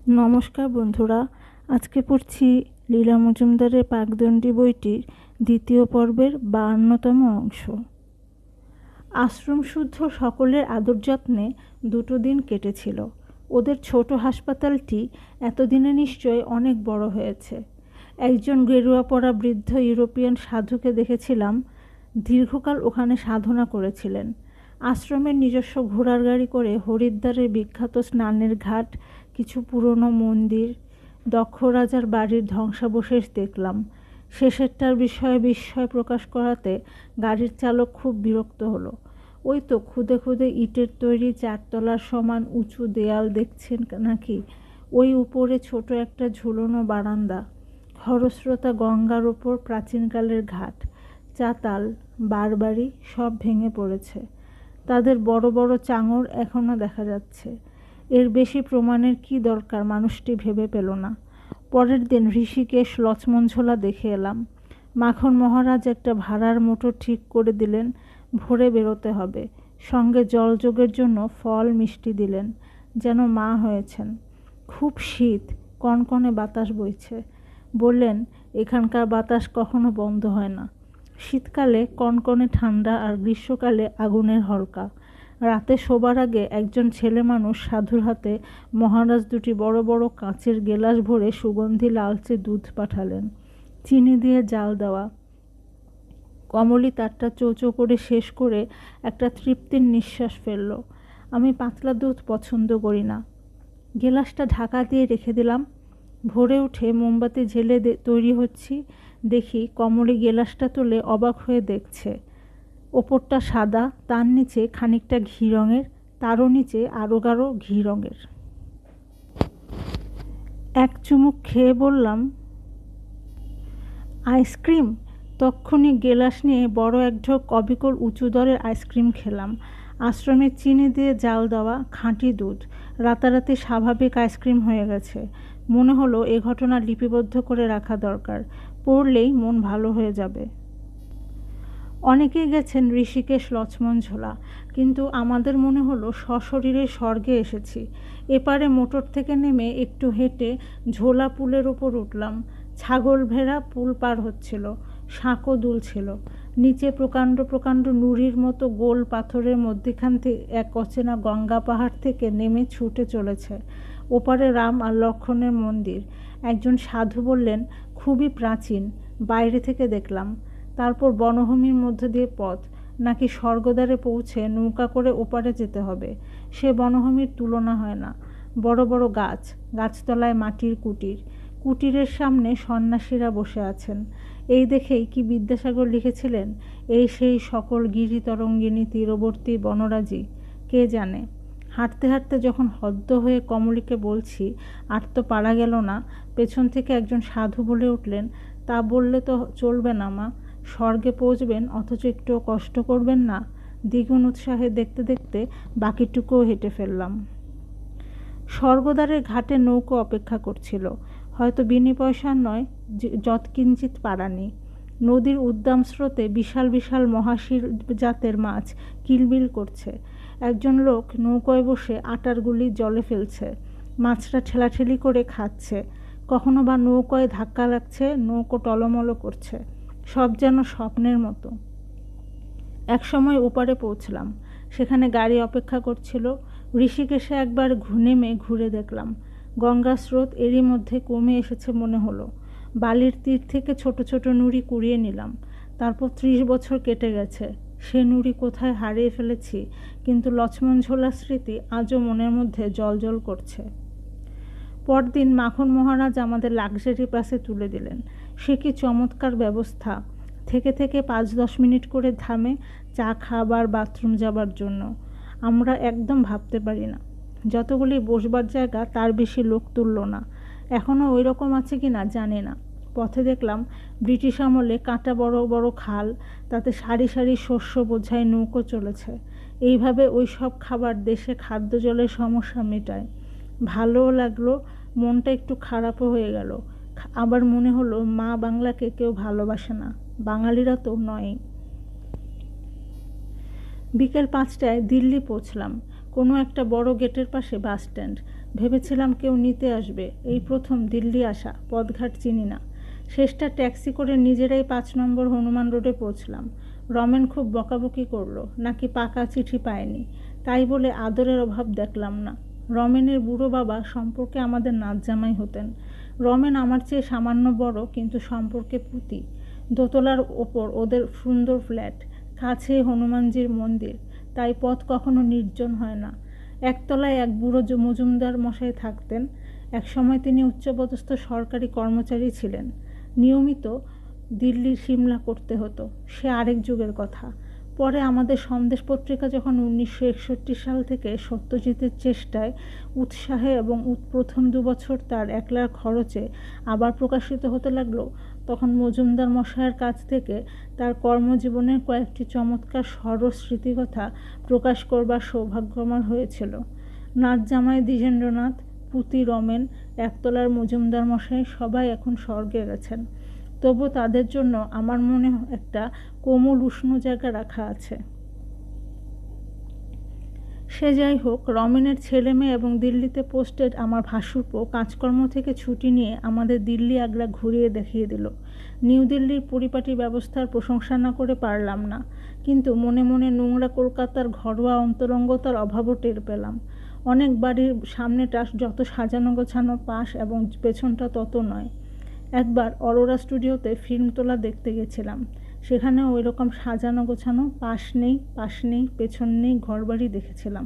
নমস্কার বন্ধুরা, আজকে পড়ছি লীলা মজুমদারের পাকদণ্ডী বইটির দ্বিতীয় পর্বের 52তম অংশ। আশ্রমশুদ্ধ সকলের আদর যত্নে 2 দিন কেটেছিল। ওদের ছোট হাসপাতালটি এতদিনে নিশ্চয় অনেক বড় হয়েছে। একজন গেরুয়া পরা বৃদ্ধ ইউরোপিয়ান সাধুকে দেখেছিলাম, দীর্ঘকাল ওখানে সাধনা করেছিলেন। আশ্রমের নিজস্ব ঘোড়ার গাড়ি করে হরিদ্বারের বিখ্যাত স্নানের ঘাট, কিছু পুরনো মন্দির, দক্ষ রাজার বাড়ির ধ্বংসাবশেষ দেখলাম। শেষেরটার বিষয়ে বিস্ময় প্রকাশ করাতে গাড়ির চালক খুব বিরক্ত হলো। ওই তো খুদে খুদে ইটের তৈরি 4 তলার সমান উঁচু দেয়াল দেখছেন নাকি? ওই উপরে ছোট একটা ঝুলনো বারান্দা, খরস্রোতা গঙ্গার ওপর প্রাচীনকালের ঘাট, চাতাল, বারবাড়ি সব ভেঙে পড়েছে। তাদের বড় বড় চাঙড় এখনও দেখা যাচ্ছে। এর বেশি প্রমাণের কি দরকার মানুষটি ভেবে পেল না। পরের দিন ঋষিকেশ লক্ষ্মণঝোলা দেখে এলাম। মাখন মহারাজ একটা ভাড়ার মোটর ঠিক করে দিলেন, ভোরে বেরোতে হবে। সঙ্গে জলযোগের জন্য ফল মিষ্টি দিলেন, যেন মা হয়েছেন। খুব শীত, কনকনে বাতাস বইছে। বললেন, এখানকার বাতাস কখনো বন্ধ হয় না। শীতকালে কনকনে ঠান্ডা আর গ্রীষ্মকালে আগুনের হলকা। রাতে শোবার আগে একজন ছেলে মানুষ সাধুর হাতে মহারাজ 2টি বড় বড় কাঁচের গেলাস ভরে সুগন্ধি লালচে দুধ পাঠালেন, চিনি দিয়ে জাল দেওয়া। কমলি তারটা চৌচো করে শেষ করে একটা তৃপ্তির নিঃশ্বাস ফেলল। আমি পাতলা দুধ পছন্দ করি না। গেলাসটা ঢাকা দিয়ে রেখে দিলাম। ভোরে উঠে মোমবাতি জ্বেলে তৈরি হচ্ছি, দেখি কমলি গেলাসটা তুলে অবাক হয়ে দেখছে। ওপরটা সাদা, তার নিচে খানিকটা ঘি রঙের, তারও নিচে আরও গাঢ় ঘি রঙের। এক চুমুক খেয়ে বললাম, আইসক্রিম? তক্ষুনি গেলাস নিয়ে বড় এক ঢোক অবিকল উঁচু দরের আইসক্রিম খেলাম। আশ্রমে চিনি দিয়ে জাল দেওয়া খাঁটি দুধ, রাতারাতি স্বাভাবিক আইসক্রিম হয়ে গেছে। মনে হলো এ ঘটনা লিপিবদ্ধ করে রাখা দরকার, পড়লেই মন ভালো হয়ে যাবে। অনেকেই গেছেন ঋষিকেশ লক্ষ্মণঝোলা, কিন্তু আমাদের মনে হলো সশরীরে স্বর্গে এসেছি। এপারে মোটর থেকে নেমে একটু হেঁটে ঝোলা পুলের ওপর উঠলাম। ছাগল ভেড়া পুল পার হচ্ছিল, শাঁকো দুলছিল। নিচে প্রকাণ্ড প্রকাণ্ড নুড়ির মতো গোল পাথরের মধ্যেখান থেকে এক অচেনা গঙ্গা পাহাড় থেকে নেমে ছুটে চলেছে। ওপারে রাম আর লক্ষ্মণের মন্দির। একজন সাধু বললেন, খুবই প্রাচীন, বাইরে থেকে দেখলাম। তারপর বনভূমির মধ্য দিয়ে পথ, নাকি স্বর্গদ্বারে পৌঁছে নৌকা করে ওপারে যেতে হবে। সে বনভূমির তুলনা হয় না। বড় বড় গাছ, গাছতলায় মাটির কুটির, কুটিরের সামনে সন্ন্যাসীরা বসে আছেন। এই দেখেই কি বিদ্যাসাগর লিখেছিলেন, এই সেই সকল গিরি তরঙ্গিনী তীরবর্তী বনরাজি? কে জানে। হাঁটতে হাঁটতে যখন হদ্দ হয়ে কমলিকে বলছি, আর তো পারা গেল না, পেছন থেকে একজন সাধু বলে উঠলেন, তা বললে তো চলবে না মা, স্বর্গে পৌঁছবেন অথচ একটুও কষ্ট করবেন না। দ্বিগুণ উৎসাহে দেখতে দেখতে বাকিটুকুও হেঁটে ফেললাম। স্বর্গদ্বারের ঘাটে নৌকো অপেক্ষা করছিল, হয়তো বিনি পয়সার নয়, যৎকিঞ্চিৎ পারানি। নদীর উদ্দাম স্রোতে বিশাল বিশাল মহাশির জাতের মাছ কিলবিল করছে। একজন লোক নৌকোয় বসে আটার গুলি জলে ফেলছে, মাছটা ঠেলাঠেলি করে খাচ্ছে। কখনো বা নৌকোয় ধাক্কা লাগছে, নৌকো টলমলো করছে, সব যেন স্বপ্নের মতো। এক সময় ওপারে পৌঁছলাম, সেখানে গাড়ি অপেক্ষা করছিল। ঋষিকেশে একবার নেমে ঘুরে দেখলাম, গঙ্গার স্রোত এরই মধ্যে কমে এসেছে মনে হলো। বালির তীর থেকে ছোট ছোট নুড়ি কুড়িয়ে নিলাম। তারপর 30 বছর কেটে গেছে, সে নুড়ি কোথায় হারিয়ে ফেলেছি, কিন্তু লক্ষ্মণঝোলার স্মৃতি আজও মনের মধ্যে জলজল করছে। পরদিন মাখন মহারাজ আমাদের লাক্সারি বাসে তুলে দিলেন। সে কি চমৎকার ব্যবস্থা! থেকে থেকে 5-10 মিনিট করে থামে চা খাবার, বাথরুম যাবার জন্য। আমরা একদম ভাবতে পারি না, যতগুলি বসবার জায়গা তার বেশি লোক তুলল না। এখনও ওই রকম আছে কি না জানি না। পথে দেখলাম ব্রিটিশ আমলে কাঁটা বড় বড় খাল, তাতে সারি সারি শস্য বোঝাই নৌকো চলেছে। এইভাবে ওই সব খাবার দেশে খাদ্য জলের সমস্যা মেটায়। ভালোও লাগলো, মনটা একটু খারাপও হয়ে গেল। আবার মনে হলো মা বাংলাকে কেউ ভালোবাসে না, বাঙালিরা তো নয়। বিকেল 5টায় দিল্লি পৌঁছলাম। কোনো একটা বড় গেটের পাশে বাস স্ট্যান্ড। ভেবেছিলাম কেউ নিতে আসবে, এই প্রথম দিল্লি আসা, পথঘাট চিনি না। শেষটা ট্যাক্সি করে নিজেরাই 5 নম্বর হনুমান রোডে পৌঁছলাম। রমেন খুব বকাবকি করলো, নাকি পাকা চিঠি পায়নি, তাই বলে আদরের অভাব দেখলাম না। রমেনের বুড়ো বাবা সম্পর্কে আমাদের নাত জামাই হতেন। রমেন আমার চেয়ে সামান্য বড়, কিন্তু সম্পর্কে পুতি। দোতলার ওপর ওদের সুন্দর ফ্ল্যাট, কাছে হনুমানজির মন্দির, তাই পথ কখনো নির্জন হয় না। একতলায় এক বুড়ো মজুমদার মশাই থাকতেন। একসময় তিনি উচ্চপদস্থ সরকারি কর্মচারী ছিলেন। নিয়মিত দিল্লি সিমলা করতে হতো, সে আরেক যুগের কথা। পরে আমাদের সন্দেশ পত্রিকা যখন 1961 সাল থেকে সত্যজিতের চেষ্টায়, উৎসাহে এবং প্রথম 2 বছর তার একলার খরচে আবার প্রকাশিত হতে লাগলো, তখন মজুমদার মশাইয়ের কাছ থেকে তার কর্মজীবনের কয়েকটি চমৎকার সরস স্মৃতিকথা প্রকাশ করবার সৌভাগ্য আমার হয়েছিল। নাত জামাই দ্বিজেন্দ্রনাথ, পুতি রমেন, একতলার মজুমদার মশাই সবাই এখন স্বর্গে গেছেন। তবু তাদের জন্য আমার মনে একটা কোমল উষ্ণ জায়গা রাখা আছে। সে যাই হোক, রমেনের ছেলে মেয়ে এবং দিল্লিতে পোস্টেড আমার ভাসুরপো কাজকর্ম থেকে ছুটি নিয়ে আমাদের দিল্লি আগ্রা ঘুরিয়ে দেখিয়ে দিল। নিউ দিল্লির পরিপাটি ব্যবস্থার প্রশংসা না করে পারলাম না, কিন্তু মনে মনে নোংরা কলকাতার ঘরোয়া অন্তরঙ্গতার অভাবও টের পেলাম। অনেক বাড়ির সামনেটা যত সাজানো গোছানো, পাশ এবং পেছনটা তত নয়। একবার অরোরা স্টুডিওতে ফিল্ম তোলা দেখতে গেছিলাম। সেখানে ওই রকম সাজানো গোছানো, পাশ নেই, পেছন নেই ঘরবাড়ি দেখেছিলাম।